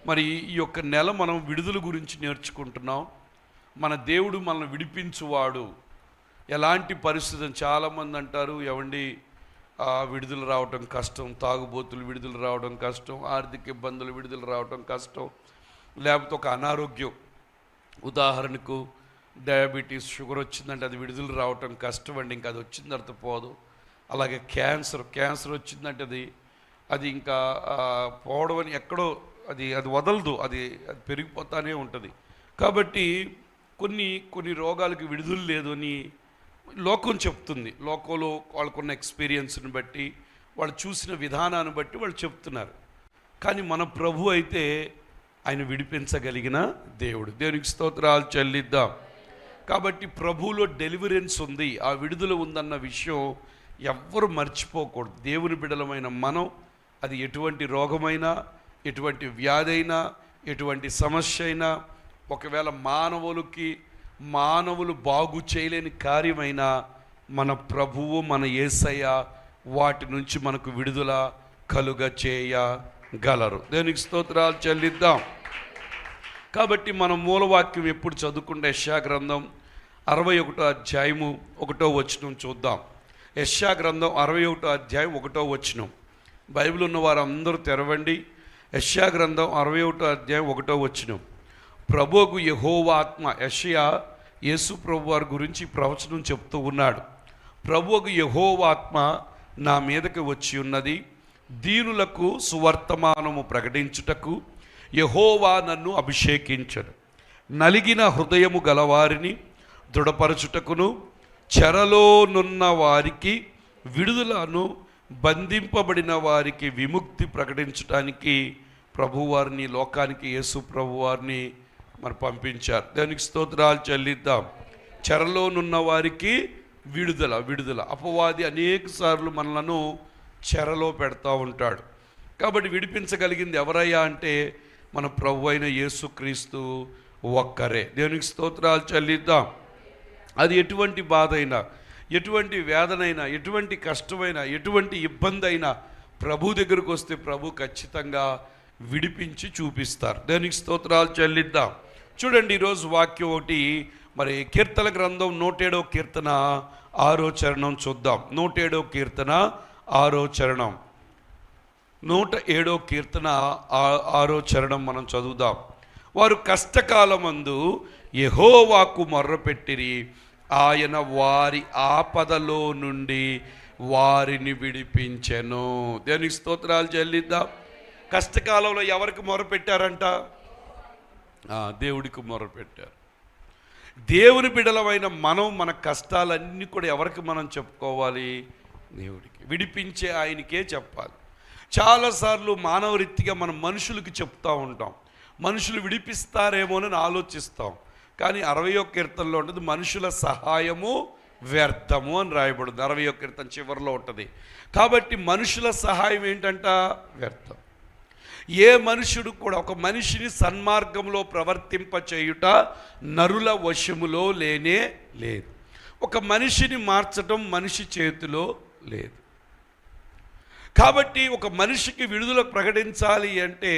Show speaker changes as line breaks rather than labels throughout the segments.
మరి ఈ యొక్క నెల మనం విడుదల గురించి నేర్చుకుంటున్నాం. మన దేవుడు మనల్ని విడిపించువాడు. ఎలాంటి పరిస్థితి, చాలామంది అంటారు ఏమండి విడుదల రావడం కష్టం, తాగుబోతులు విడుదల రావడం కష్టం, ఆర్థిక ఇబ్బందులు విడుదల రావడం కష్టం, లేకపోతే ఒక అనారోగ్యం, ఉదాహరణకు డయాబెటీస్, షుగర్ వచ్చిందంటే అది విడుదల రావటం కష్టం అండి, ఇంకా అది వచ్చిన తర్వాత పోదు. అలాగే క్యాన్సర్ వచ్చిందంటే అది ఇంకా పోవడం అని ఎక్కడో అది వదలదు, అది పెరిగిపోతానే ఉంటుంది. కాబట్టి కొన్ని రోగాలకి విడుదల లేదు అని లోకం చెప్తుంది. లోకంలో వాళ్ళకున్న ఎక్స్పీరియన్స్ని బట్టి, వాళ్ళు చూసిన విధానాన్ని బట్టి వాళ్ళు చెప్తున్నారు. కానీ మన ప్రభు అయితే ఆయన విడిపించగలిగిన దేవుడు. దేవునికి స్తోత్రాలు చెల్లిద్దాం. కాబట్టి ప్రభువులో డెలివరెన్స్ ఉంది, ఆ విడుదల ఉందన్న విషయం ఎవ్వరు మర్చిపోకూడదు. దేవుని బిడ్డలమైన మనం, అది ఎటువంటి రోగమైనా, ఎటువంటి వ్యాధి అయినా, ఎటువంటి సమస్య అయినా, ఒకవేళ మానవులు బాగు చేయలేని కార్యమైనా మన ప్రభువు, మన యేసయ్య వాటి నుంచి మనకు విడుదల కలుగ చేయగలరు. దేవునికి స్తోత్రాలు చెల్లిద్దాం. కాబట్టి మనం మూలవాక్యం ఎప్పుడు చదువుకుంటే యెషయా గ్రంథం 61వ అధ్యాయము 1వ వచనం చూద్దాం. యెషయా గ్రంథం 61వ అధ్యాయం 1వ వచనం. బైబిల్ ఉన్న వారు అందరూ తెరవండి. యెషయా గ్రంథం 61వ అధ్యాయం 1వ వచనం. ప్రభువుకు యెహోవా ఆత్మ, యెషయా యేసు ప్రభు వారి గురించి ప్రవచనం చెప్తూ ఉన్నాడు. ప్రభువుకు యెహోవా ఆత్మ నా మీదకి వచ్చి ఉన్నది, దీనులకు సువర్తమానము ప్రకటించుటకు యెహోవా నన్ను అభిషేకించను, నలిగిన హృదయము గలవారిని దృఢపరచుటకును, చెరలోనున్న వారికి విడుదలను, బంధింపబడిన వారికి విముక్తి ప్రకటించడానికి ప్రభువారిని, లోకానికి యేసు ప్రభువారిని మరి పంపించారు. దానికి స్తోత్రాలు చెల్లిద్దాం. చెరలోనున్న వారికి విడుదల. అపవాది అనేక సార్లు మనలను చెరలో పెడతా ఉంటాడు. కాబట్టి విడిపించగలిగింది ఎవరయ్యా అంటే మన ప్రభు అయిన యేసుక్రీస్తు ఒక్కరే. దేవునికి స్తోత్రాలు చెల్లిద్దాం. అది ఎటువంటి బాధ అయినా, ఎటువంటి వేదనైనా, ఎటువంటి కష్టమైనా, ఎటువంటి ఇబ్బంది అయినా ప్రభు దగ్గరకు వస్తే ప్రభు ఖచ్చితంగా విడిపించి చూపిస్తారు. దేవునికి స్తోత్రాలు చెల్లిద్దాం. చూడండి, ఈరోజు వాక్యం ఒకటి, మరి కీర్తన గ్రంథం 107వ కీర్తన 6వ చరణం చూద్దాం. 107వ కీర్తన 6వ చరణం. 107వ కీర్తన 6వ చరణం మనం చదువుదాం. వారు కష్టకాలమందు యెహోవాకు మొర్రపెట్టిరి, ఆయన వారి ఆపదలో నుండి వారిని విడిపించెను. దేవునికి స్తోత్రాలు చెల్లిద్దాం. కష్టకాలంలో ఎవరికి మొరపెట్టారంట? దేవుడికి మొరపెట్టారు. దేవుని బిడ్డలమైన మనం మన కష్టాలన్నీ కూడా ఎవరికి మనం చెప్పుకోవాలి? దేవుడికి. విడిపించే ఆయనకే చెప్పాలి. చాలాసార్లు మానవరీతిగా మనం మనుషులకి చెప్తూ ఉంటాం, మనుషులు విడిపిస్తారేమోనని ఆలోచిస్తాం. కానీ 60వ కీర్తనలో ఉంటుంది, మనుషుల సహాయము వ్యర్థము అని రాయబడింది. 60వ కీర్తన చివరిలో ఉంటుంది. కాబట్టి మనుషుల సహాయం ఏంటంట? వ్యర్థం. ఏ మనుషుడు కూడా ఒక మనిషిని సన్మార్గంలో ప్రవర్తింప చేయుట నరుల వశములో లేనే లేదు. ఒక మనిషిని మార్చడం మనిషి చేతిలో లేదు. కాబట్టి ఒక మనిషికి విడుదల ప్రకటించాలి అంటే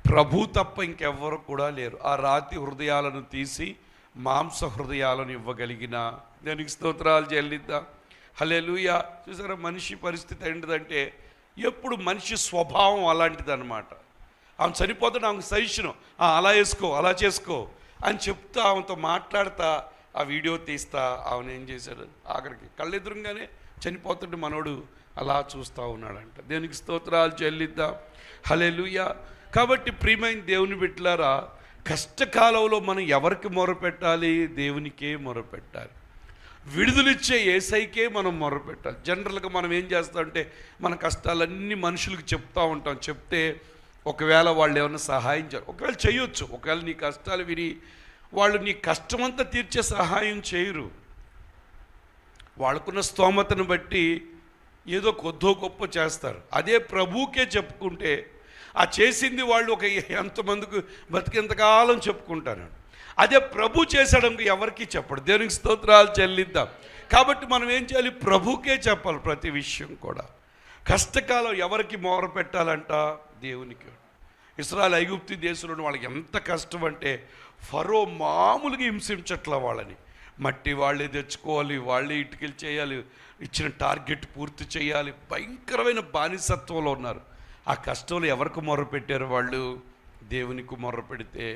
ప్రభు తప్ప ఇంకెవ్వరు కూడా లేరు. ఆ రాతి హృదయాలను తీసి మాంస హృదయాలను ఇవ్వగలిగిన దానికి స్తోత్రాలు చెల్లిద్దాం. హల్లెలూయా. చూసారా, మనిషి పరిస్థితి ఏంటిదంటే ఎప్పుడు మనిషి స్వభావం అలాంటిదన్నమాట. ఆమె చనిపోతాడు, ఆమెకు సజెషను, అలా వేసుకో, అలా చేసుకో అని చెప్తా, ఆమెతో మాట్లాడతా, ఆ వీడియో తీస్తా. ఆమెను ఏం చేశాడు, ఆఖరికి కళ్ళెదురుగానే చనిపోతుంటే మనోడు అలా చూస్తూ ఉన్నాడంట. దేవునికి స్తోత్రాలు చెల్లిద్దాం. హల్లెలూయా. కాబట్టి ప్రియమైన దేవుని బిడ్డలారా, కష్టకాలంలో మనం ఎవరికి మొరపెట్టాలి? దేవునికే మొరపెట్టాలి. విడుదలిచ్చే యేసయ్యకే మనం మొరపెట్టాలి. జనరల్గా మనం ఏం చేస్తామంటే మన కష్టాలన్నీ మనుషులకు చెప్తూ ఉంటాం. చెప్తే ఒకవేళ వాళ్ళు ఏమైనా సహాయం చేయాలి, ఒకవేళ చేయొచ్చు. ఒకవేళ నీ కష్టాలు విని వాళ్ళు నీ కష్టమంతా తీర్చే సహాయం చేయరు. వాళ్ళకున్న స్తోమతను బట్టి ఏదో కొద్దో గొప్ప చేస్తారు. అదే ప్రభువుకే చెప్పుకుంటే ఆ చేసింది వాళ్ళు ఒక ఎంతమందికి బతికేంతకాలం చెప్పుకుంటారు. అదే ప్రభు చేసడం ఎవరికి చెప్పడు. దేవునికి స్తోత్రాలు చెల్లిద్దాం. కాబట్టి మనం ఏం చేయాలి? ప్రభుకే చెప్పాలి ప్రతి విషయం కూడా. కష్టకాలం ఎవరికి మొర పెట్టాలంట? దేవునికి. ఇశ్రాయేలు ఐగుప్తు దేశంలో వాళ్ళకి ఎంత కష్టం అంటే ఫరో మామూలుగా హింసించట్ల వాళ్ళని. మట్టి వాళ్ళే తెచ్చుకోవాలి, వాళ్ళే ఇటుకలు చేయాలి, ఇచ్చిన టార్గెట్ పూర్తి చేయాలి, భయంకరమైన బానిసత్వంలో ఉన్నారు. ఆ కష్టంలో ఎవరికి మొర్ర పెట్టారు వాళ్ళు? దేవునికి మొర్ర పెడితే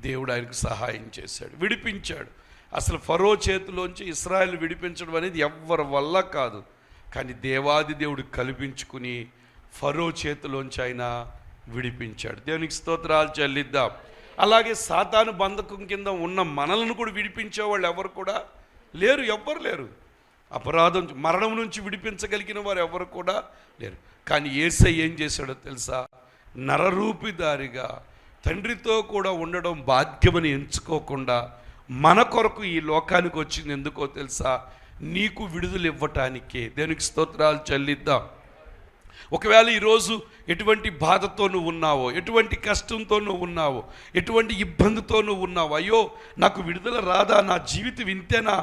దేవుడు ఆయనకు సహాయం చేశాడు, విడిపించాడు. అసలు ఫరో చేతిలోంచి ఇశ్రాయేలు విడిపించడం అనేది ఎవ్వరి వల్ల కాదు, కానీ దేవాది దేవుడు కల్పించుకుని ఫరో చేతిలోంచి ఆయన విడిపించాడు. దేవునికి స్తోత్రాలు చెల్లిద్దాం. అలాగే సాతాను బంధకం కింద ఉన్న మనలను కూడా విడిపించేవాళ్ళు ఎవరు కూడా లేరు, ఎవ్వరు లేరు. అపరాధం మరణం నుంచి విడిపించగలిగిన వారు ఎవరు కూడా లేరు. కానీ యేసయ్య ఏం చేశాడో తెలుసా? నరరూపిదారిగా తండ్రితో కూడా ఉండడం భాగ్యమని ఎంచుకోకుండా మన కొరకు ఈ లోకానికి వచ్చింది. ఎందుకో తెలుసా? నీకు విడుదల ఇవ్వటానికే. దేవునికి స్తోత్రాలు చెల్లిద్దాం. ఒకవేళ ఈరోజు ఎటువంటి బాధతో నువ్వు ఉన్నావో, ఎటువంటి కష్టంతో నువ్వు ఉన్నావో, ఎటువంటి ఇబ్బందితో నువ్వు ఉన్నావో, అయ్యో నాకు విడుదల రాదా, నా జీవితం ఇంతేనా,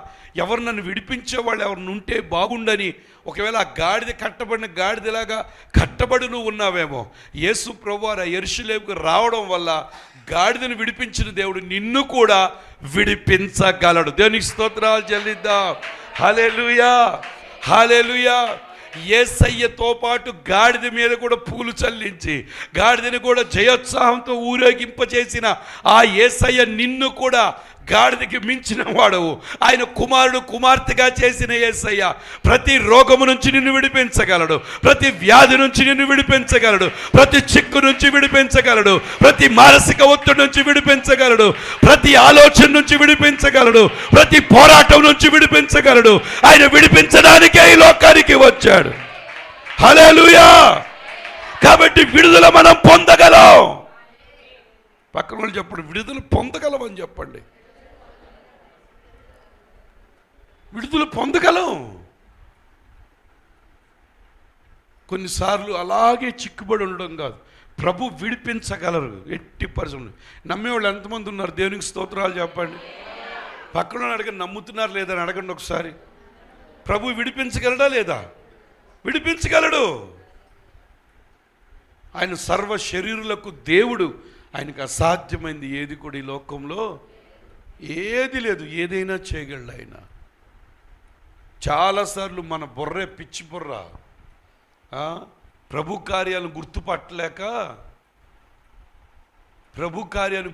ఎవరు నన్ను విడిపించేవాళ్ళు ఎవరిని ఉంటే బాగుండని ఒకవేళ ఆ గాడిద కట్టబడిన గాడిదలాగా కట్టబడి నువ్వు ఉన్నావేమో, యేసు ప్రభువారు యెరూషలేముకు రావడం వల్ల గాడిదను విడిపించిన దేవుడు నిన్ను కూడా విడిపించగలడు. దేవునికి స్తోత్రాలు చెల్లిద్దాం. హల్లెలూయా, హల్లెలూయా. యేసయ్యతో పాటు గాడిద మీద కూడా పూలు చల్లించి గాడిదని కూడా జయోత్సాహంతో ఊరేగింపచేసిన ఆ యేసయ్య నిన్ను కూడా గాడిదకి మించిన వాడవు. ఆయన కుమారుడు కుమార్తెగా చేసిన యేసయ్య ప్రతి రోగము నుంచి నిన్ను విడిపించగలడు, ప్రతి వ్యాధి నుంచి నిన్ను విడిపించగలడు, ప్రతి చిక్కు నుంచి విడిపించగలడు, ప్రతి మానసిక ఒత్తిడి నుంచి విడిపించగలడు, ప్రతి ఆలోచన నుంచి విడిపించగలడు, ప్రతి పోరాటం నుంచి విడిపించగలడు. ఆయన విడిపించడానికే ఈ లోకానికి వచ్చాడు. హల్లెలూయా. కాబట్టి విడుదల మనం పొందగలం. పక్కన వాళ్ళు చెప్పండి, విడుదల పొందగలమని చెప్పండి. విడుదల పొందగలం. కొన్నిసార్లు అలాగే చిక్కుబడి ఉండడం కాదు, ప్రభు విడిపించగలరు ఎట్టి పరిస్థితులు. నమ్మేవాళ్ళు ఎంతమంది ఉన్నారు? దేవునికి స్తోత్రాలు చెప్పండి. పక్కన అడగండి, నమ్ముతున్నారు లేదని అడగండి ఒకసారి. ప్రభు విడిపించగలడా లేదా? విడిపించగలడు. ఆయన సర్వ శరీరులకు దేవుడు. ఆయనకు అసాధ్యమైంది ఏది కూడా ఈ లోకంలో ఏది లేదు. ఏదైనా చేయగలడు ఆయన. చాలాసార్లు మన బుర్రే పిచ్చి బుర్ర ప్రభు కార్యాలను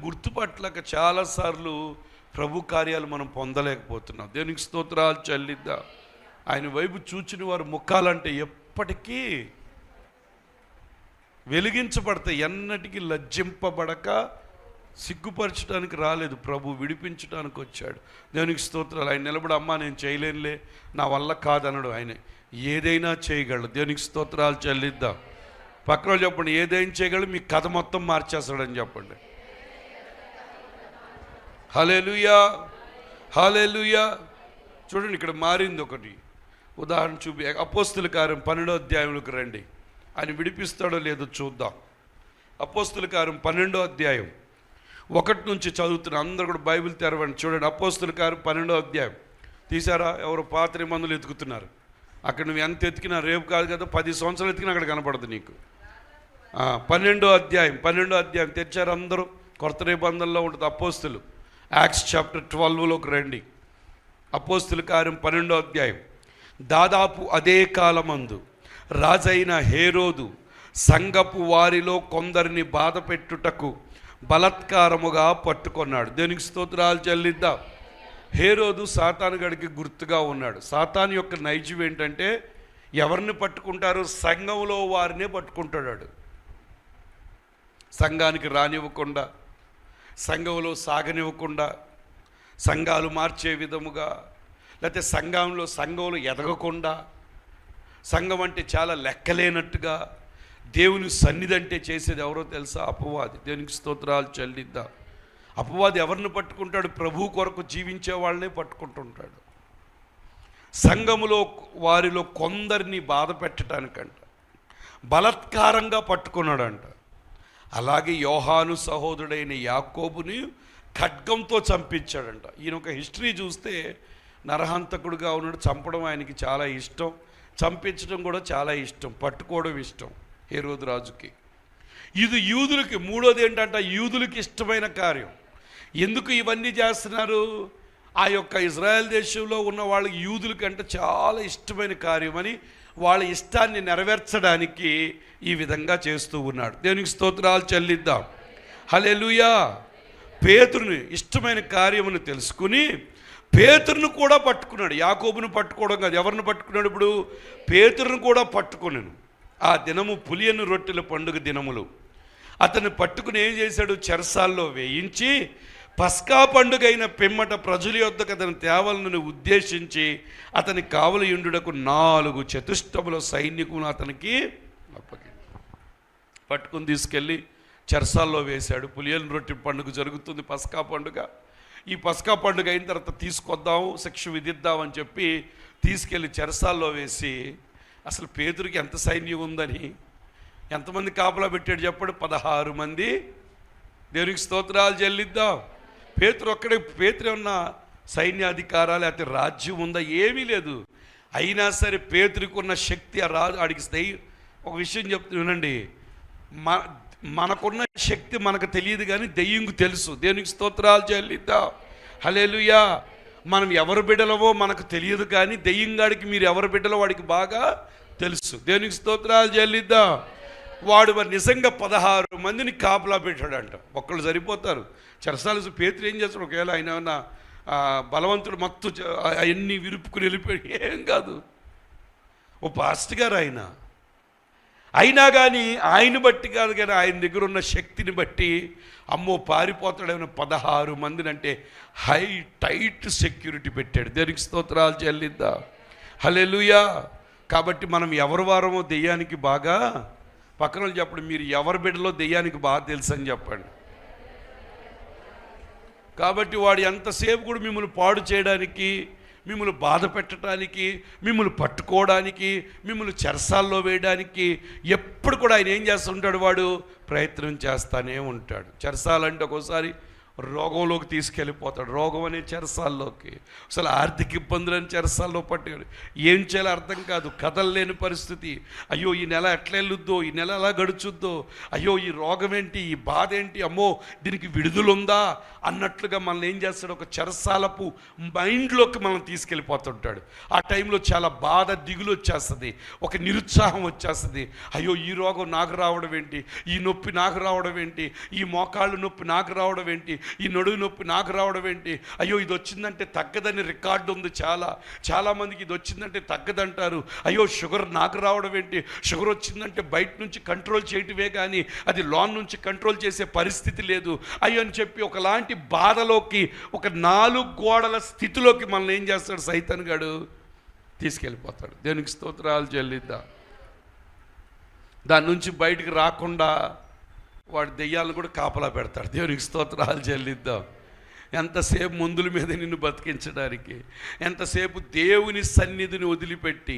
గుర్తుపట్టలేక చాలాసార్లు ప్రభు కార్యాలు మనం పొందలేకపోతున్నాం. దేవునికి స్తోత్రాలు చెల్లిద్దాం. ఆయన వైపు చూచిన వారు ముఖాలంటే ఎప్పటికీ వెలిగించబడతాయి, ఎన్నటికీ లజ్జింపబడక సిగ్గుపరచడానికి రాలేదు, ప్రభు విడిపించడానికి వచ్చాడు. దేవునికి స్తోత్రాలు. ఆయన నిలబడి అమ్మా నేను చేయలేనులే, నా వల్ల కాదనడు. ఆయన ఏదైనా చేయగలడు. దేవునికి స్తోత్రాలు చెల్లిద్దాం. పక్కన చెప్పండి, ఏదైనా చేయగలడు, మీ కథ మొత్తం మార్చేస్తాడని చెప్పండి. హల్లెలూయా, హల్లెలూయా. చూడండి ఇక్కడ మారింది ఒకటి ఉదాహరణ చూపి. అపోస్తుల కార్యం 12వ అధ్యాయంలోకి రండి. ఆయన విడిపిస్తాడో లేదో చూద్దాం. అపోస్తుల కార్యం 12వ అధ్యాయం 1 నుంచి చదువుతున్న అందరూ కూడా బైబిల్ తెరవండి. చూడండి, అపోస్తుల కార్యం 12వ అధ్యాయం తీసారా? ఎవరు పాత మందులు ఎతుకుతున్నారు. అక్కడ నువ్వు ఎంత ఎతికినా రేపు కాదు కదా, 10 సంవత్సరాలు ఎతికినా అక్కడ కనపడదు నీకు. 12వ అధ్యాయం తెచ్చారు అందరూ. కొత్త నిబంధనలో ఉంటుంది అపోస్తులు. యాక్ట్స్ చాప్టర్ 12లోకి రండి. అపోస్తుల కార్యం 12వ అధ్యాయం. దాదాపు అదే కాలమందు రాజైన హేరోదు సంఘపు వారిలో కొందరిని బాధ పెట్టుటకు బలత్కారముగా పట్టుకొన్నాడు. దేవునికి స్తోత్రాలు చెల్లిద్దాం. హేరోదు సాతాను గడికి గుర్తుగా ఉన్నాడు. సాతాను యొక్క నైజం ఏంటంటే ఎవరిని పట్టుకుంటారు? సంఘంలో వారినే పట్టుకుంటాడు. సంఘానికి రానివ్వకుండా, సంఘంలో సాగనివ్వకుండా, సంఘాలు మార్చే విధముగా, లేకపోతే సంఘంలో ఎదగకుండా, సంఘం అంటే చాలా లెక్కలేనట్టుగా, దేవుని సన్నిధి అంటే చేసేది ఎవరో తెలుసా? అపవాది. దేవునికి స్తోత్రాలు చెల్లిద్దాం. అపవాది ఎవరిని పట్టుకుంటాడు? ప్రభు కొరకు జీవించే వాళ్ళనే పట్టుకుంటుంటాడు. సంఘములో వారిలో కొందరిని బాధ పెట్టడానికంట బలత్కారంగా పట్టుకున్నాడంట. అలాగే యోహాను సహోదరుడైన యాకోబుని ఖడ్గంతో చంపించాడంట. ఈయన ఒక హిస్టరీ చూస్తే నరహంతకుడుగా ఉన్నాడు. చంపడం ఆయనకి చాలా ఇష్టం, చంపించడం కూడా చాలా ఇష్టం, పట్టుకోవడం ఇష్టం హేరోదు రాజుకి. ఇది యూదులకి, మూడోది ఏంటంటే యూదులకి ఇష్టమైన కార్యం. ఎందుకు ఇవన్నీ చేస్తున్నారు? ఆ యొక్క ఇజ్రాయెల్ దేశంలో ఉన్న వాళ్ళకి యూదులకి అంటే చాలా ఇష్టమైన కార్యం అని వాళ్ళ ఇష్టాన్ని నెరవేర్చడానికి ఈ విధంగా చేస్తూ ఉన్నాడు. దేవునికి స్తోత్రాలు చెల్లిద్దాం. హల్లెలూయా. పేతురుని ఇష్టమైన కార్యమును తెలుసుకుని పేతురును కూడా పట్టుకున్నాడు. యాకోబును పట్టుకోవడం కాదు, ఎవరిని పట్టుకున్నాడు? ఇప్పుడు పేతురును కూడా పట్టుకున్నాను. ఆ దినము పులియను రొట్టెల పండుగ దినములు. అతన్ని పట్టుకుని ఏం చేశాడు? చెరసాల్లో వేయించి పస్కా పండుగ అయిన పిమ్మట ప్రజల యొద్దకు అతని తేవలను ఉద్దేశించి అతని కావలియుండుటకు 4 చతుష్టముల సైనికులను అతనికి పట్టుకుని తీసుకెళ్ళి చెరసాల్లో వేశాడు. పులియను రొట్టె పండుగ జరుగుతుంది, పస్కా పండుగ. ఈ పస్కా పండుగ అయిన తర్వాత తీసుకొద్దాం, శిక్ష విధిద్దామని చెప్పి తీసుకెళ్ళి చెరసాల్లో వేసి, అసలు పేతురికి ఎంత సైన్యం ఉందని ఎంతమంది కాపలా పెట్టాడు చెప్పండి? 16 మంది. దేవునికి స్తోత్రాలు చెల్లిద్దాం. పేతురు ఒక్కడే. పేతురు ఉన్న సైన్యాధికారాలు అయితే రాజ్యం ఉందా? ఏమీ లేదు. అయినా సరే పేతురికి ఉన్న శక్తి ఆ రాజు ఆడికి ఒక విషయం చెప్తున్నానండి, మనకున్న శక్తి మనకు తెలియదు కానీ దెయ్యంకు తెలుసు. దేవునికి స్తోత్రాలు చెల్లిద్దాం. హల్లెలూయా. మనం ఎవరు బిడ్డలవో మనకు తెలియదు కానీ దెయ్యంగాడికి మీరు ఎవరు బిడ్డలో వాడికి బాగా తెలుసు. దేవునికి స్తోత్రాలు చెల్లిద్దాం. వాడు మరి నిజంగా 16 మందిని కాపలా పెట్టాడంట. ఒక్కళ్ళు సరిపోతారు. చెరసాల పేతురు ఏం చేస్తాడు? ఒకవేళ ఆయన ఏమన్నా బలవంతుడు మొత్తం అవన్నీ విరుపుకుని వెళ్ళిపోయి ఏం కాదు, ఓ పాస్ట్ గారు ఆయన. అయినా కానీ ఆయన బట్టి కాదు కానీ ఆయన దగ్గర ఉన్న శక్తిని బట్టి అమ్మో పారిపోతాడేమో 16 మందిని అంటే హై టైట్ సెక్యూరిటీ పెట్టాడు. దేవునికి స్తోత్రాలు చెల్లిద్దాం. హల్లెలూయా. కాబట్టి మనం ఎవరి వారమో దెయ్యానికి బాగా, పక్కన వాళ్ళు చెప్పండి, మీరు ఎవరి బిడ్డలో దెయ్యానికి బాగా తెలుసు అని చెప్పండి. కాబట్టి వాడు ఎంతసేపు కూడా మిమ్మల్ని పాడు చేయడానికి, మిమ్మల్ని బాధ పెట్టడానికి, మిమ్మల్ని పట్టుకోవడానికి, మిమ్మల్ని చెరసాల్లో వేయడానికి ఎప్పుడు కూడా ఆయన ఏం చేస్తుంటాడు? వాడు ప్రయత్నం చేస్తూనే ఉంటాడు. చెరసాలంటే ఒక్కోసారి రోగంలోకి తీసుకెళ్ళిపోతాడు. రోగం అనే చెరసాల్లోకి, అసలు ఆర్థిక ఇబ్బందులని చెరసాల్లో పట్టాడు. ఏం చేయాలో అర్థం కాదు, కదలలేని పరిస్థితి. అయ్యో ఈ నెల ఎట్లా వెళ్ళుద్దో, ఈ నెల ఎలా గడుచుద్దో, అయ్యో ఈ రోగం ఏంటి, ఈ బాధ ఏంటి, అమ్మో దీనికి విడుదలుందా అన్నట్లుగా మనల్ని ఏం చేస్తాడు? ఒక చెరసాలపు మైండ్లోకి మనం తీసుకెళ్ళిపోతుంటాడు. ఆ టైంలో చాలా బాధ, దిగులు వచ్చేస్తుంది, ఒక నిరుత్సాహం వచ్చేస్తుంది. అయ్యో ఈ రోగం నాకు రావడం ఏంటి, ఈ నొప్పి నాకు రావడం ఏంటి, ఈ మోకాళ్ళు నొప్పి నాకు రావడం ఏంటి, ఈ నడువు నొప్పి నాకు రావడం ఏంటి, అయ్యో ఇది వచ్చిందంటే తగ్గదని రికార్డు ఉంది. చాలామందికి ఇది వచ్చిందంటే తగ్గదంటారు. అయ్యో షుగర్ నాకు రావడం ఏంటి, షుగర్ వచ్చిందంటే బయట నుంచి కంట్రోల్ చేయటమే కానీ అది లోన్ నుంచి కంట్రోల్ చేసే పరిస్థితి లేదు అయ్యో అని చెప్పి ఒకలాంటి బాధలోకి, ఒక 4 గోడల స్థితిలోకి మనల్ని ఏం చేస్తాడు? సైతాన్ గాడు తీసుకెళ్ళిపోతాడు. దేవునికి స్తోత్రాలు చెల్లిద్దాం. దాని నుంచి బయటికి రాకుండా వాడు దెయ్యాలను కూడా కాపలా పెడతాడు. దేవునికి స్తోత్రాలు చెల్లిద్దాం. ఎంతసేపు మందుల మీద నిన్ను బతికించడానికి, ఎంతసేపు దేవుని సన్నిధిని వదిలిపెట్టి,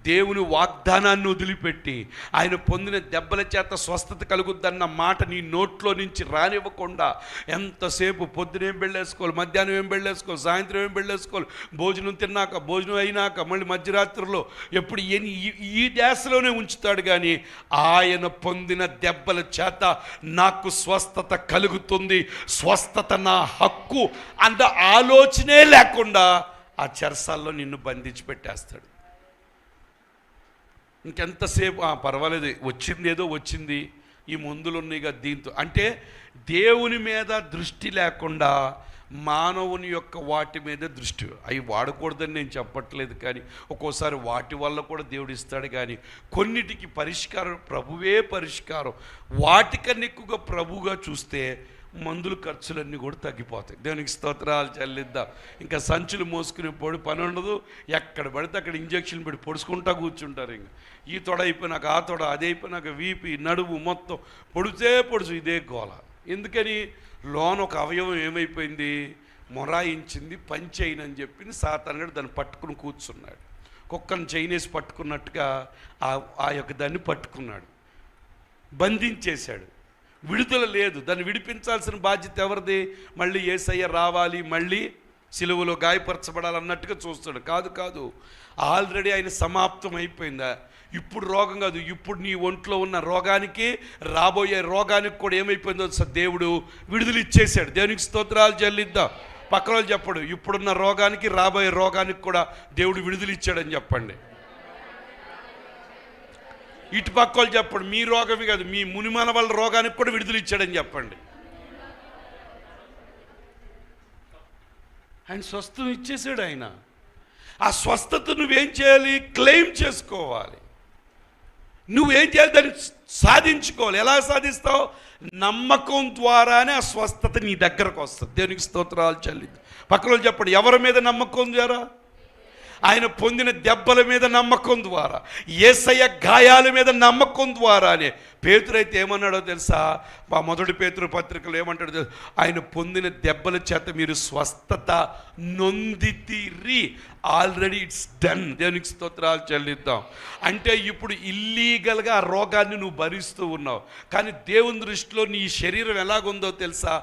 దేవుని వాగ్దానాన్ని వదిలిపెట్టి, ఆయన పొందిన దెబ్బల చేత స్వస్థత కలుగుద్దన్న మాట నీ నోట్లో నుంచి రానివ్వకుండా ఎంతసేపు పొద్దున ఏం బెళ్ళేసుకోవాలి, మధ్యాహ్నం ఏం బెళ్ళేసుకోవాలి, సాయంత్రం ఏం బెళ్ళేసుకోవాలి, భోజనం తిన్నాక, భోజనం అయినాక, మళ్ళీ మధ్యరాత్రిలో ఎప్పుడు ఈ ధ్యాసలోనే ఉంచుతాడు. కానీ ఆయన పొందిన దెబ్బల చేత నాకు స్వస్థత కలుగుతుంది, స్వస్థత నా హక్కు అంత ఆలోచనే లేకుండా ఆ చెరసాల్లో నిన్ను బంధించి పెట్టేస్తాడు. ఇంకెంతసేపు పర్వాలేదు, వచ్చింది ఏదో వచ్చింది, ఈ మందులు ఉన్నాయిగా దీంతో అంటే దేవుని మీద దృష్టి లేకుండా మానవుని యొక్క వాటి మీద దృష్టి. అవి వాడకూడదని నేను చెప్పట్లేదు, కానీ ఒక్కోసారి వాటి వల్ల కూడా దేవుడు ఇస్తాడు. కానీ కొన్నిటికి పరిష్కారం ప్రభువే పరిష్కారం. వాటికన్నా ఎక్కువగా ప్రభువుగా చూస్తే మందుల ఖర్చులన్నీ కూడా తగ్గిపోతాయి. దేవునికి స్తోత్రాలు చెల్లిద్దాం. ఇంకా సంచులు మోసుకునే పని ఉండదు. ఎక్కడ పడితే అక్కడ ఇంజక్షన్ పెట్టి పొడుచుకుంటా కూర్చుంటారు. ఇంకా ఈ తొడ అయిపోయినాక ఆ తొడ, అది అయిపోయినాక వీపి, నడుము మొత్తం పొడుచు ఇదే గోల. ఎందుకని? లోన ఒక అవయవం ఏమైపోయింది? మొరాయించింది, పంచైనని చెప్పి సాతానుడు దాన్ని పట్టుకుని కూర్చున్నాడు. కుక్కను చైనేసి పట్టుకున్నట్టుగా ఆ యొక్క దాన్ని పట్టుకున్నాడు, బంధించేశాడు. విడుదల లేదు. దాన్ని విడిపించాల్సిన బాధ్యత ఎవరిది? మళ్ళీ యేసయ్య రావాలి, మళ్ళీ సిలువలో గాయపరచబడాలన్నట్టుగా చూస్తాడు. కాదు, ఆల్రెడీ ఆయన సమాప్తం అయిపోయిందా. ఇప్పుడు రోగం కాదు, ఇప్పుడు నీ ఒంట్లో ఉన్న రోగానికి, రాబోయే రోగానికి కూడా ఏమైపోయిందో దేవుడు విడుదల ఇచ్చేశాడు. దేవునికి స్తోత్రాలు చెల్లిద్దాం. పక్కన వాళ్ళు చెప్పడు, ఇప్పుడున్న రోగానికి రాబోయే రోగానికి కూడా దేవుడు విడుదల ఇచ్చాడని చెప్పండి. ఇటు పక్క వాళ్ళు చెప్పడు, మీ రోగమే కాదు, మీ మునిమాన వాళ్ళ రోగానికి కూడా విడుదల ఇచ్చాడని చెప్పండి. ఆయన స్వస్థత ఇచ్చేసాడు. ఆయన ఆ స్వస్థత నువ్వేం చేయాలి? క్లెయిమ్ చేసుకోవాలి. నువ్వేం చేయాలి? దాన్ని సాధించుకోవాలి. ఎలా సాధిస్తావు? నమ్మకం ద్వారానే ఆ స్వస్థత నీ దగ్గరకు వస్తుంది. దేవునికి స్తోత్రాలు చెల్లిద్దు. పక్కన వాళ్ళు చెప్పండి, ఎవరి మీద నమ్మకం ద్వారా? ఆయన పొందిన దెబ్బల మీద నమ్మకం ద్వారా, యేసయ్య గాయాల మీద నమ్మకం ద్వారానే. పేతురు అయితే ఏమన్నాడో తెలుసా? మా మొదటి పేతురు పత్రికలో ఏమంటాడో తెలుసా? ఆయన పొందిన దెబ్బల చేత మీరు స్వస్థత నొందితిరి, ఆల్రెడీ ఇట్స్ డన్. దేవునికి స్తోత్రాలు చెల్లిద్దాం. అంటే ఇప్పుడు ఇల్లీగల్గా ఆ రోగాన్ని నువ్వు భరిస్తూ ఉన్నావు, కానీ దేవుని దృష్టిలో నీ శరీరం ఎలాగుందో తెలుసా?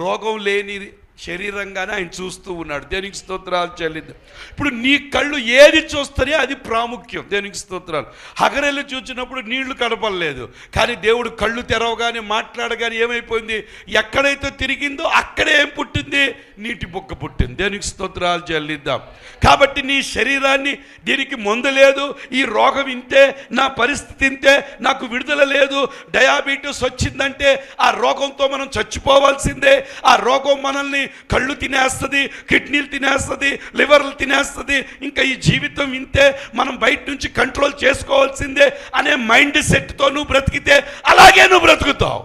రోగం లేని శరీరంగానే ఆయన చూస్తూ ఉన్నాడు. దేనికి స్తోత్రాలు చెల్లిద్దాం. ఇప్పుడు నీ కళ్ళు ఏది చూస్తానే అది ప్రాముఖ్యం. దేనికి స్తోత్రాలు. హగరెల్లి చూసినప్పుడు నీళ్లు కనపడలేదు, కానీ దేవుడు కళ్ళు తెరవగానే, మాట్లాడగానే ఏమైపోయింది? ఎక్కడైతే తిరిగిందో అక్కడే ఏం పుట్టింది? నీటి బొక్క పుట్టింది. దేనికి స్తోత్రాలు చెల్లిద్దాం. కాబట్టి నీ శరీరాన్ని, దీనికి మందు లేదు, ఈ రోగం ఇంతే, నా పరిస్థితి ఇంతే, నాకు విడుదల లేదు, డయాబెటీస్ వచ్చిందంటే ఆ రోగంతో మనం చచ్చిపోవాల్సిందే. ఆ రోగం మనల్ని కళ్ళు తినేస్తుంది, కిడ్నీలు తినేస్తుంది, లివర్లు తినేస్తుంది, ఇంకా ఈ జీవితం ఇంతే, మనం బయట నుంచి కంట్రోల్ చేసుకోవాల్సిందే అనే మైండ్ సెట్తో నువ్వు బ్రతికితే అలాగే నువ్వు బ్రతుకుతావు.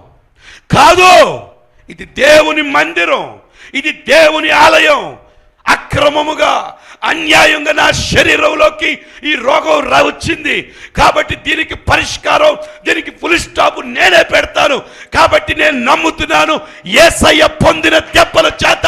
కాదు, ఇది దేవుని మందిరం, ఇది దేవుని ఆలయం. అక్రమముగా, అన్యాయంగా నా శరీరంలోకి ఈ రోగం వచ్చింది, కాబట్టి దీనికి పరిష్కారం, దీనికి ఫుల్ స్టాప్ నేనే పెడతాను. కాబట్టి నేను నమ్ముతున్నాను, యేసయ్య పొందిన దెబ్బల చేత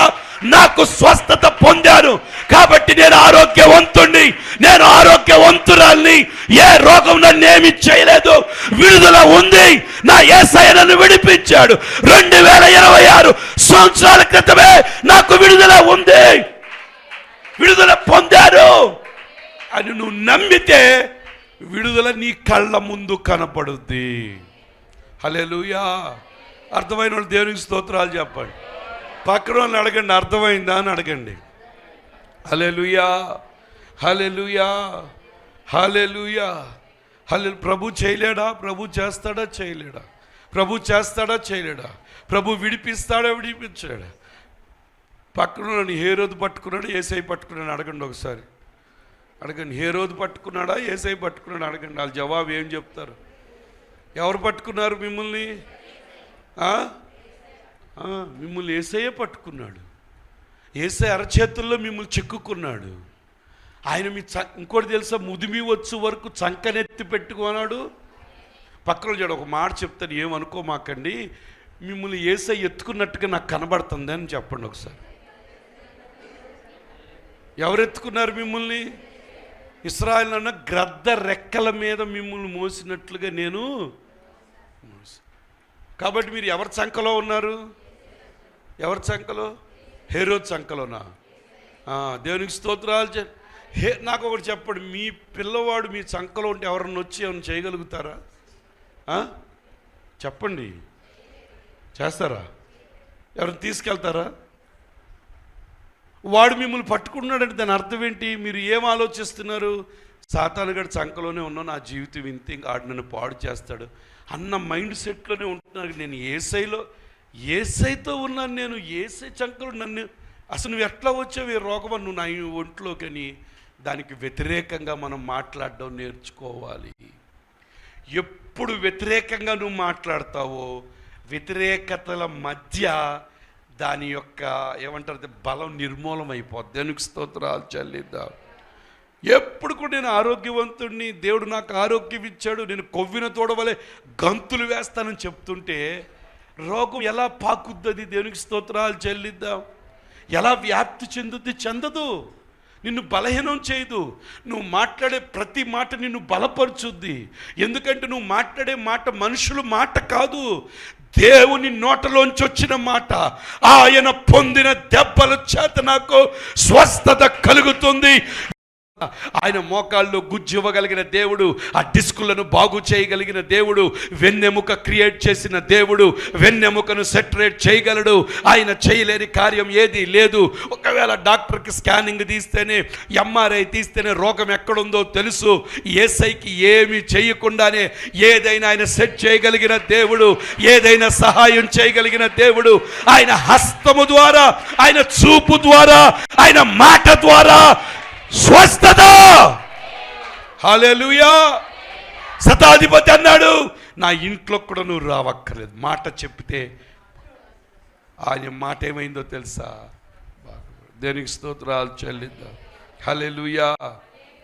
నాకు స్వస్థత పొందాను, కాబట్టి నేను ఆరోగ్యవంతుణ్ణి, నేను ఆరోగ్యవంతురాల్ని. ఏ రోగం నన్ను ఏమి చేయలేదు, విడుదల ఉంది. నా యేసయ్య నన్ను విడిపించాడు. 2026 సంవత్సరాల క్రితమే నాకు విడుదల ఉంది, విడుదల పొందాను అని నువ్వు నమ్మితే విడుదల నీ కళ్ళ ముందు కనపడుద్ది. హల్లెలూయా. అర్థమైన వాళ్ళు దేవునికి స్తోత్రాలు చెప్పండి. పక్కన వాళ్ళని అడగండి, అర్థమైందా అని అడగండి. హల్లెలూయా, హల్లెలూయా, హల్లెలూయా. ప్రభు చేయలేడా? ప్రభు చేస్తాడా? చేయలేడా? ప్రభు చేస్తాడా? చేయలేడా? ప్రభు విడిపిస్తాడా? విడిపించాడా? పక్కన హేరోదు పట్టుకున్నాడు, యేసయ్య పట్టుకున్నాడు అడగండి. ఒకసారి అడగండి, హేరోదు పట్టుకున్నాడా, యేసయ్య పట్టుకున్నాడు అడగండి. వాళ్ళు జవాబు ఏం చెప్తారు? ఎవరు పట్టుకున్నారు మిమ్మల్ని? మిమ్మల్ని యేసయ్య పట్టుకున్నాడు. యేసయ్య అరచేతుల్లో మిమ్మల్ని చిక్కుకున్నాడు. ఆయన మీ ఇంకోటి తెలుసా? ముదిమి వచ్చు వరకు చంకనెత్తి పెట్టుకున్నాడు. పక్కన చూడ ఒక మాట చెప్తాను, ఏమనుకోమాకండి. మిమ్మల్ని యేసయ్య ఎత్తుకున్నట్టుగా నాకు కనబడుతుంది అని చెప్పండి ఒకసారి. ఎవరు ఎత్తుకున్నారు మిమ్మల్ని? ఇశ్రాయేలు అన్న గ్రద్ద రెక్కల మీద మిమ్మల్ని మోసినట్లుగా నేను. కాబట్టి మీరు ఎవరి చంకలో ఉన్నారు? ఎవరి చంకలో? హేరోదు చంకలోనా? దేవునికి స్తోత్రాలు. నాకు ఒకటి చెప్పండి, మీ పిల్లవాడు మీ చంకలో ఉంటే ఎవరన్నా వచ్చి ఏమైనా చేయగలుగుతారా? చెప్పండి, చేస్తారా? ఎవరిని తీసుకెళ్తారా? వాడు మిమ్మల్ని పట్టుకున్నాడంటే దాని అర్థం ఏంటి? మీరు ఏం ఆలోచిస్తున్నారు? సాతానుగాడు చంకలోనే ఉన్నా, నా జీవితం ఇంతే, ఇంకా ఆడు నన్ను పాడు చేస్తాడు అన్న మైండ్ సెట్లోనే ఉంటున్నారు. నేను యేసయ్యతో ఉన్నాను, నేను యేసయ్య చంకలో నన్ను, అసలు నువ్వు ఎట్లా వచ్చావు ఈ రోగం నువ్వు నా ఒంట్లోకని. దానికి వ్యతిరేకంగా మనం మాట్లాడడం నేర్చుకోవాలి. ఎప్పుడు వ్యతిరేకంగా నువ్వు మాట్లాడతావో, వ్యతిరేకతల మధ్య దాని యొక్క ఏమంటారు బలం నిర్మూలమైపోద్ది. దానికి స్తోత్రాలు చెల్లిద్దాం. ఎప్పుడు కూడా నేను ఆరోగ్యవంతుడిని, దేవుడు నాకు ఆరోగ్యం ఇచ్చాడు, నేను కొవ్విన తోడవలే గంతులు వేస్తానని చెప్తుంటే రోగం ఎలా పాకుద్దది? దేవునికి స్తోత్రాలు చెల్లిద్దాం. ఎలా వ్యాప్తి చెందుద్ది? చెందదు. నిన్ను బలహీనం చేయదు. నువ్వు మాట్లాడే ప్రతి మాట నిన్ను బలపరుచుద్ది. ఎందుకంటే నువ్వు మాట్లాడే మాట మనుషుల మాట కాదు, దేవుని నోటలోంచి వచ్చిన మాట. ఆయన పొందిన దెబ్బల చేత నాకు స్వస్థత కలుగుతుంది. ఆయన మోకాల్లో గుజ్జు ఇవ్వగలిగిన దేవుడు, ఆ డిస్కులను బాగు చేయగలిగిన దేవుడు, వెన్నెముక క్రియేట్ చేసిన దేవుడు, వెన్నెముకను సెటరేట్ చేయగలడు. ఆయన చేయలేని కార్యం ఏది లేదు. ఒకవేళ డాక్టర్కి స్కానింగ్ తీస్తేనే, ఎంఆర్ఐ తీస్తేనే రోగం ఎక్కడుందో తెలుసు. యేసయ్యకి ఏమి చేయకుండానే ఏదైనా ఆయన సెట్ చేయగలిగిన దేవుడు, ఏదైనా సహాయం చేయగలిగిన దేవుడు. ఆయన హస్తము ద్వారా, ఆయన చూపు ద్వారా, ఆయన మాట ద్వారా స్వస్థత. హల్లెలూయా. శతాధిపతి అన్నాడు, నా ఇంట్లో కూడా నువ్వు రావక్కర్లేదు, మాట చెప్తే. ఆయన మాట ఏమైందో తెలుసా? దేనికి స్తోత్రాలు చెల్లిద్దాం. హల్లెలూయా.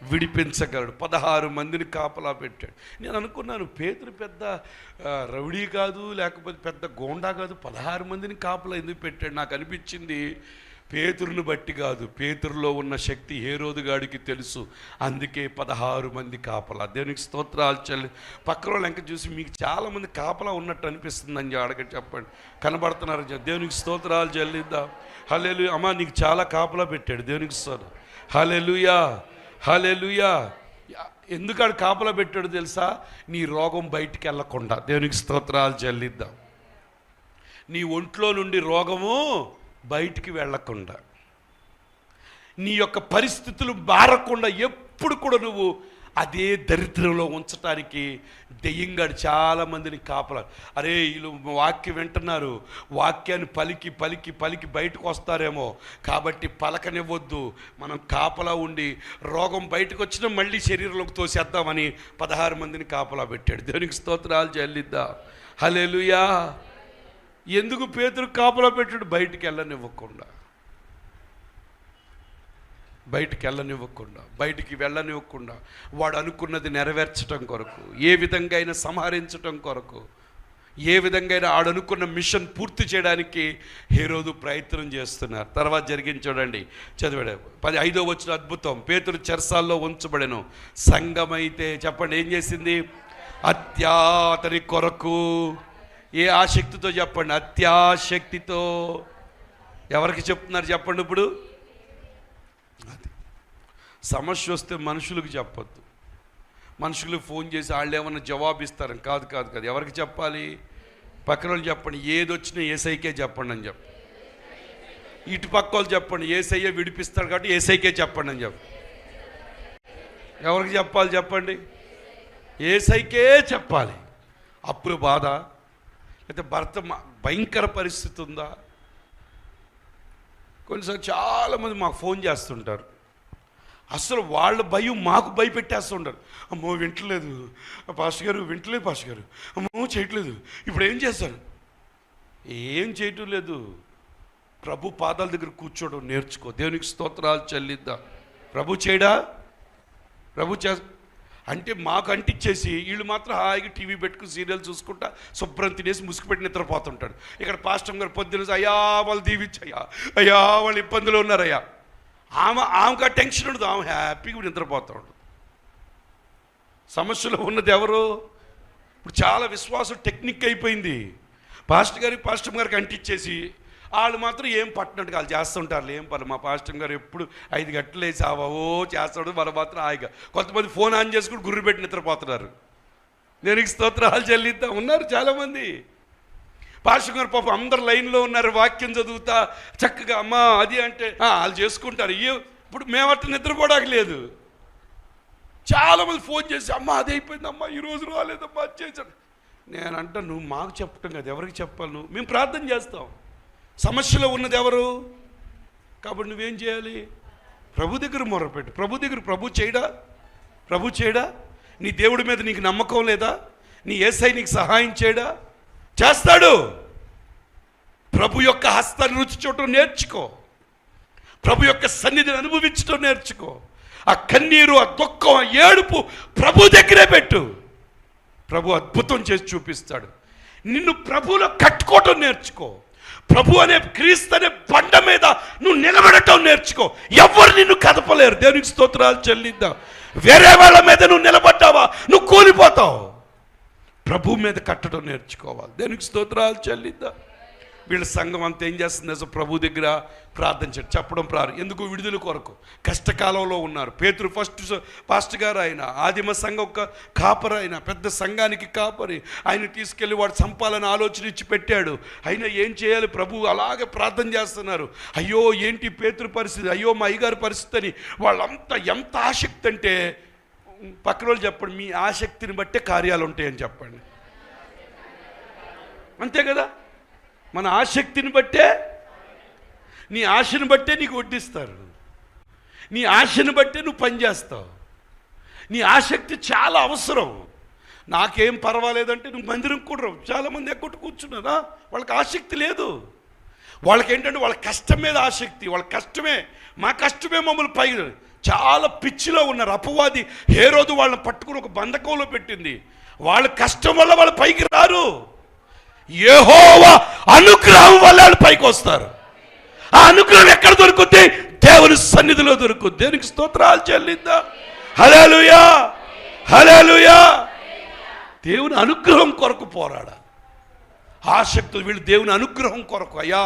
విడిపించగలడు. 16 మందిని కాపలా పెట్టాడు. నేను అనుకున్నాను పేతురు పెద్ద రౌడీ కాదు, లేకపోతే పెద్ద గోండా కాదు, 16 మందిని కాపలా ఎందుకు పెట్టాడు? నాకు అనిపించింది పేతురుని బట్టి కాదు, పేతురులో ఉన్న శక్తి హేరోదు గాడికి తెలుసు, అందుకే 16 మంది కాపలా. దేవునికి స్తోత్రాలు చెల్లి. పక్కన వాళ్ళు ఇంకా చూసి మీకు చాలామంది కాపలా ఉన్నట్టు అనిపిస్తుంది అని అడగ చెప్పండి. కనబడుతున్నారు. దేవునికి స్తోత్రాలు చెల్లిద్దాం. హల్లెలూయా. అమ్మా నీకు చాలా కాపలా పెట్టాడు. దేవునికి స్తోత్రం. హల్లెలూయా. హల్లెలూయా. ఎందుకు ఆడు కాపలా పెట్టాడు తెలుసా? నీ రోగం బయటికి వెళ్ళకుండా. దేవునికి స్తోత్రాలు చెల్లిద్దాం. నీ ఒంట్లో నుండి రోగము బయటికి వెళ్ళకుండా, నీ యొక్క పరిస్థితులు మారకుండా ఎప్పుడు కూడా నువ్వు అదే దరిద్రంలో ఉంచటానికి దెయ్యంగాడు చాలామందిని కాపలా. అరే వీళ్ళు వాక్యం వింటున్నారు, వాక్యాన్ని పలికి పలికి పలికి బయటకు వస్తారేమో, కాబట్టి పలకనివ్వద్దు, మనం కాపలా ఉండి రోగం బయటకు వచ్చినా మళ్ళీ శరీరంలోకి తోసేద్దామని 16 మందిని కాపలా పెట్టాడు. దేవునికి స్తోత్రాలు చెల్లిద్దాం. హల్లెలూయా. ఎందుకు పేతురు కాపలా పెట్టాడు? బయటికి వెళ్ళనివ్వకుండా, బయటికి వెళ్ళనివ్వకుండా, వాడు అనుకున్నది నెరవేర్చడం కొరకు, ఏ విధంగా అయినా సంహరించడం కొరకు, ఏ విధంగా అయినా ఆడనుకున్న మిషన్ పూర్తి చేయడానికి హేరోదు ప్రయత్నం చేస్తున్నారు. తర్వాత జరిగింది చూడండి, చదివాడు 15వ వచనం. అద్భుతం. పేతురు చెరసాల్లో ఉంచబడెను. సంఘమైతే చెప్పండి ఏం చేసింది? అత్యాతని కొరకు. ఏ ఆసక్తితో చెప్పండి? అత్యాశక్తితో. ఎవరికి చెప్తున్నారు చెప్పండి ఇప్పుడు? అది సమస్య వస్తే మనుషులకు చెప్పొద్దు. మనుషులకు ఫోన్ చేసి వాళ్ళు ఏమన్నా జవాబు ఇస్తారని కాదు కాదు కాదు. ఎవరికి చెప్పాలి? పక్కన వాళ్ళు చెప్పండి, ఏది వచ్చినా యేసయ్యకే చెప్పండి అని చెప్పి. ఇటు పక్క వాళ్ళు చెప్పండి, యేసయ్య విడిపిస్తాడు కాబట్టి యేసయ్యకే చెప్పండి అని చెప్పి. ఎవరికి చెప్పాలి చెప్పండి? యేసయ్యకే చెప్పాలి. అప్పుల బాధ, అయితే భర్త భయంకర పరిస్థితి ఉందా? కొన్నిసార్లు చాలామంది మాకు ఫోన్ చేస్తుంటారు, అసలు వాళ్ళ భయం మాకు భయపెట్టేస్తుంటారు. అమ్మో వింటలేదు పాస్టర్ గారు, వింటలేదు పాస్టర్ గారు, అమ్మో చేయట్లేదు, ఇప్పుడు ఏం చేస్తాను? ఏం చేయటం లేదు, ప్రభు పాదాల దగ్గర కూర్చోవడం నేర్చుకో. దేవునికి స్తోత్రాలు చెల్లిద్దాం. ప్రభు చేయడా? ప్రభు అంటే మాకు అంటించేసి వీళ్ళు మాత్రం హాయిగా టీవీ పెట్టుకుని సీరియల్ చూసుకుంటా శుభ్రం తినేసి ముసుగుపెట్టి నిద్రపోతుంటాడు. ఇక్కడ పాస్టర్ గారు పొద్దున్న అయ్యా వాళ్ళు దీవించయ్యా, అయ్యా వాళ్ళు ఇబ్బందులు ఉన్నారయ్యా. ఆమెకు ఆ టెన్షన్ ఉండదు, ఆమె హ్యాపీగా నిద్రపోతూ ఉండదు. సమస్యలో ఉన్నది ఎవరు? ఇప్పుడు చాలా విశ్వాసం టెక్నిక్ అయిపోయింది. పాస్టర్ గారికి అంటించేసి వాళ్ళు మాత్రం ఏం పట్టినట్టు వాళ్ళు చేస్తుంటారు. ఏం పని, మా పాస్టర్ గారు ఎప్పుడు 5 గంటలు వేసి ఆవో చేస్తాడు, మన మాత్రం హాయిగా. కొంతమంది ఫోన్ ఆన్ చేసుకుని గుర్రు పెట్టి నిద్రపోతున్నారు. దేనికి స్తోత్రాలు చెల్లిద్దాం. ఉన్నారు చాలామంది. పాస్టర్ గారు పాపం అందరు లైన్లో ఉన్నారు, వాక్యం చదువుతా చక్కగా అమ్మా అది అంటే వాళ్ళు చేసుకుంటారు. ఇప్పుడు మేమట్ట నిద్రపోవడానికి లేదు. చాలామంది ఫోన్ చేసి అమ్మ అది అయిపోయింది, అమ్మ ఈరోజు రాలేదమ్మా అది చేశాడు. నేనంట నువ్వు మాకు చెప్పటం కదా, ఎవరికి చెప్పాలి? నువ్వు మేము ప్రార్థన చేస్తాం. సమస్యలో ఉన్నది ఎవరు? కాబట్టి నువ్వేం చేయాలి? ప్రభు దగ్గర మొరపెట్టు. ప్రభు చేయడా? నీ దేవుడి మీద నీకు నమ్మకం లేదా? నీ యేసయ్య నీకు సహాయం చేయడా? చేస్తాడు. ప్రభు యొక్క హస్తాన్ని రుచి చూడటం నేర్చుకో. ప్రభు యొక్క సన్నిధిని అనుభవించడం నేర్చుకో. ఆ కన్నీరు, ఆ దుఃఖం, ఆ ఏడుపు ప్రభు దగ్గరే పెట్టు. ప్రభు అద్భుతం చేసి చూపిస్తాడు. నిన్ను ప్రభువులో కట్టుకోవటం నేర్చుకో. ప్రభు అనే క్రీస్తు అనే బండ మీద నువ్వు నిలబడటం నేర్చుకో. ఎవరు నిన్ను కదపలేరు. దేవునికి స్తోత్రాలు చెల్లిద్దాం. వేరే వాళ్ళ మీద నువ్వు నిలబడ్డావా నువ్వు కూలిపోతావు. ప్రభు మీద కట్టడం నేర్చుకోవాలి. దేవునికి స్తోత్రాలు చెల్లిద్దాం. వీళ్ళ సంఘం అంతా ఏం చేస్తుంది అసలు ప్రభు దగ్గర ప్రార్థించాడు, చెప్పడం ఎందుకు విడుదల కొరకు కష్టకాలంలో ఉన్నారు. పేతురు ఫస్ట్ పాస్టర్ గారు, ఆయన ఆదిమ సంఘం ఒక కాపరి, ఆయన పెద్ద సంఘానికి కాపరి. ఆయన తీసుకెళ్ళి వాడు చంపాలని ఆలోచన ఇచ్చి పెట్టాడు. అయినా ఏం చేయాలి, ప్రభు అలాగే ప్రార్థన చేస్తున్నారు. అయ్యో ఏంటి పేతురు పరిస్థితి, అయ్యో మా అయ్యగారి పరిస్థితి అని వాళ్ళంతా ఎంత ఆసక్తి అంటే, పక్కన వాళ్ళు చెప్పండి, మీ ఆసక్తిని బట్టే కార్యాలు ఉంటాయని చెప్పండి. అంతే కదా, మన ఆసక్తిని బట్టే, నీ ఆశను బట్టే నీకు వడ్డిస్తారు, నీ ఆశను బట్టే నువ్వు పనిచేస్తావు. నీ ఆసక్తి చాలా అవసరం. నాకేం పర్వాలేదంటే నువ్వు మందిరం కూడా చాలామంది ఎక్కటి కూర్చున్నారా, వాళ్ళకి ఆసక్తి లేదు. వాళ్ళకి ఏంటంటే వాళ్ళ కష్టం మీద ఆసక్తి, వాళ్ళ కష్టమే, మా కష్టమే మమ్మల్ని పై చాలా పిచ్చిలో ఉన్నారు. అపవాది హేరోదు వాళ్ళని పట్టుకుని ఒక బంధకంలో పెట్టింది. వాళ్ళ కష్టం వల్ల వాళ్ళు పైకి రారు, యెహోవా అనుగ్రహం వల్ల వాళ్ళు పైకి వస్తారు. ఆ అనుగ్రహం ఎక్కడ దొరుకుద్ది? దేవుని సన్నిధిలో దొరుకుద్ది. దేవునికి స్తోత్రాలు చెల్లిద్దాం. హల్లెలూయా, హల్లెలూయా. దేవుని అనుగ్రహం కొరకు పోరాడాలి. ఆసక్తులు వీళ్ళు దేవుని అనుగ్రహం కొరకు, అయ్యా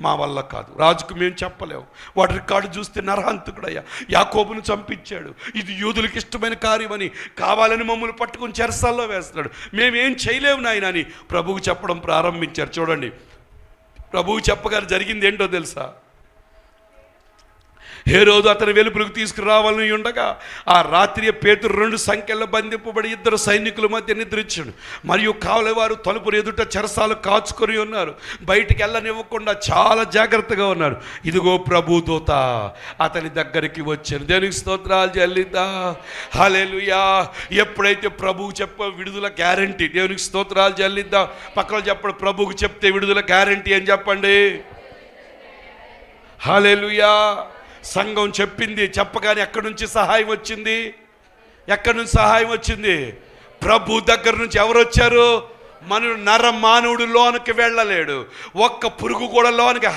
మా వల్ల కాదు, రాజుకు మేము చెప్పలేము, వాడి రికార్డు చూస్తే నరహంతకుడయ్యా, యాకోబును చంపించాడు, ఇది యూదులకు ఇష్టమైన కార్యమని కావాలని మమ్మల్ని పట్టుకుని చెరసాల్లో వేస్తున్నాడు, మేమేం చేయలేము నాయన అని ప్రభువుకు చెప్పడం ప్రారంభించారు. చూడండి, ప్రభువు చెప్పగానే జరిగింది ఏంటో తెలుసా? హేరోదు అతని వెలుపులకు తీసుకురావాలని ఉండగా ఆ రాత్రి పేతురు 2 సంఖ్యల్లో బంధింపబడి 2 సైనికుల మధ్య నిద్రించాడు. మరియు కావలివారు తలుపులు ఎదుట చెరసాలు కాచుకొని ఉన్నారు, బయటికి వెళ్ళనివ్వకుండా చాలా జాగ్రత్తగా ఉన్నారు. ఇదిగో ప్రభు దూత అతని దగ్గరికి వచ్చాను. దేవునికి స్తోత్రాలు చెల్లిద్దాం. హల్లెలూయా. ఎప్పుడైతే ప్రభువు విడుదల గ్యారంటీ, దేవునికి స్తోత్రాలు చెల్లిద్దాం. పక్కన చెప్పండి, ప్రభువుకు చెప్తే విడుదల గ్యారంటీ అని చెప్పండి. హల్లెలూయా. సంఘం చెప్పింది, చెప్పగానే ఎక్కడి నుంచి సహాయం వచ్చింది? ఎక్కడి నుంచి సహాయం వచ్చింది? ప్రభు దగ్గర నుంచి. ఎవరు వచ్చారు? మానవుడు లోనికి వెళ్ళలేడు, ఒక్క పురుగు కూడా లోనికి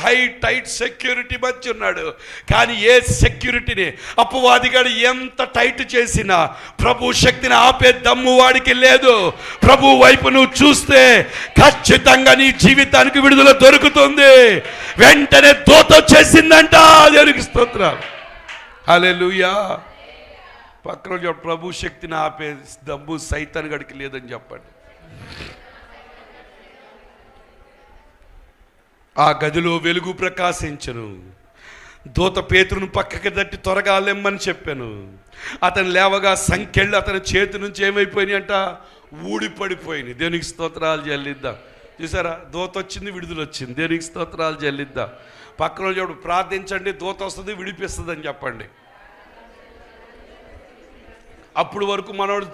టైట్ సెక్యూరిటీ మధ్య ఉన్నాడు. కానీ ఏ సెక్యూరిటీని అపవాదిగాడు ఎంత టైట్ చేసినా ప్రభు శక్తిని ఆపే దమ్ము వాడికి లేదు. ప్రభు వైపు నువ్వు చూస్తే ఖచ్చితంగా నీ జీవితానికి విడుదల దొరుకుతుంది. వెంటనే దూత వచ్చేసిందంట. దేవునికి స్తోత్రాలు. హల్లెలూయా. పక్కన ప్రభు శక్తిని ఆపే దమ్ము సైతాన్ గడికి లేదని చెప్పండి. ఆ గదిలో వెలుగు ప్రకాశించను. దూత పేతురును పక్కకి తట్టి త్వరగా లెమ్మని చెప్పాను. అతను లేవగా సంకెళ్ళు అతని చేతి నుంచి ఏమైపోయినాయి అంట? ఊడిపడిపోయినాయి. దేవునికి స్తోత్రాలు చెల్లిద్దాం. చూసారా, దూత వచ్చింది, విడుదల వచ్చింది. దేవునికి స్తోత్రాలు చెల్లిద్దాం. పక్కన చూడు, ప్రార్థించండి, దూత వస్తుంది, విడిపిస్తుంది అని చెప్పండి. అప్పుడు వరకు మనోడు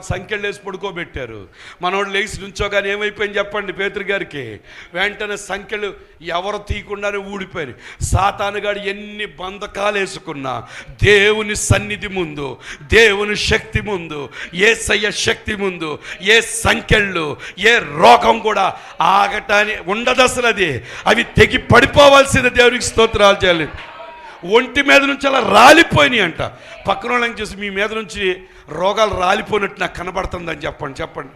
సంఖ్యలు వేసి పడుకోబెట్టారు. మనోడు లేచి నుంచోగానే ఏమైపోయింది చెప్పండి పేతురు గారికి? వెంటనే సంఖ్యలు ఎవరు తీయకుండానే ఊడిపోయారు. సాతానుగాడు ఎన్ని బంధకాలు వేసుకున్నా దేవుని సన్నిధి ముందు, దేవుని శక్తి ముందు, యేసయ్య శక్తి ముందు ఏ సంఖ్యలు, ఏ రోగం కూడా ఆగటాన్ని ఉండదు అసలు. అవి తెగి పడిపోవాల్సింది. దేవునికి స్తోత్రాలు చేయాలి. ఒంటి మీద నుంచి అలా రాలిపోయినాయి అంట. పక్కన వాళ్ళని చూసి మీ మీద నుంచి రోగాలు రాలిపోయినట్టు నాకు కనబడుతుందని చెప్పండి.